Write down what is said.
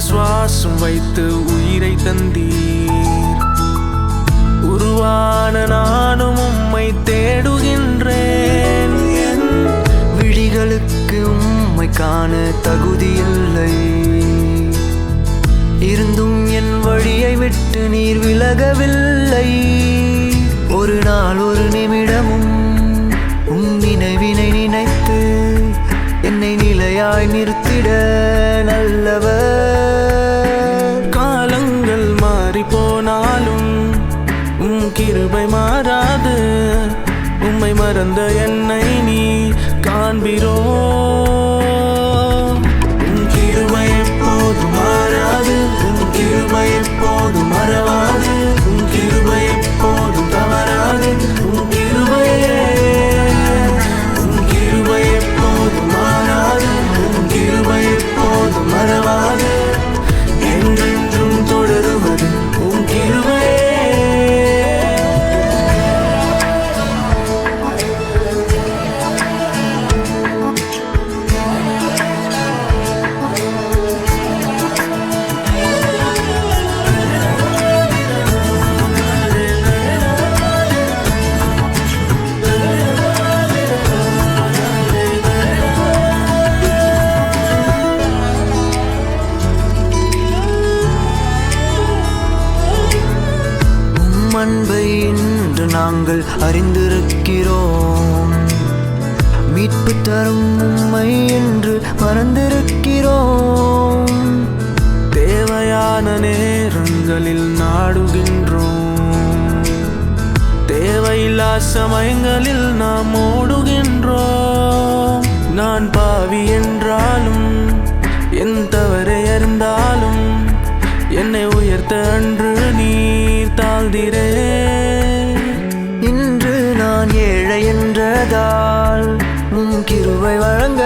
சுவாசம் வைத்து உயிரை தந்தீர். உருவான நானும் உம்மை தேடுகின்றேன். என் விழிகளுக்கு உம்மை காண தகுதியில்லை. இருந்தும் என் வழியை விட்டு நீர் விலகவில்லை. ஒரு நாள் ஒரு நிமிடமும் உம் நினைவினை நினைத்து என்னை நிலையாய் நிறுத்திட நல்லவர். காலங்கள் மாறி போனாலும் உம் கிருபை மாறாது. உம்மை மறந்த என்னை நீ காண்பிரோ. உம் கிருபை எப்போதும் மாறாது. உம் கிருபை எப்போதும் மறவாது. உம் கிருபை எப்போதும் தவறாது. உம் கிருபையே உம் கிருபை எப்போதும் மாறாது. உம் கிருபை எப்போதும் மறவாது. என்றென்றும் தொடருவது உம் கிருபையே. அன்பை இன்று நாங்கள் அறிந்திருக்கிறோம். மீட்பு தரும் உம்மை என்று மறந்திருக்கிறோம். தேவையான நேரங்களில் நாடுகின்றோம். தேவையில்லா சமயங்களில் நாம் ஓடுகின்றோம். நான் பாவி என்றாலும் என் தவறை அறிந்தாலும் என்னை உயர்த்த அன்று நீர் தாழ்ந்திரே. இன்று நான் ஏழை என்றதால் உம் கிருபை வழங்க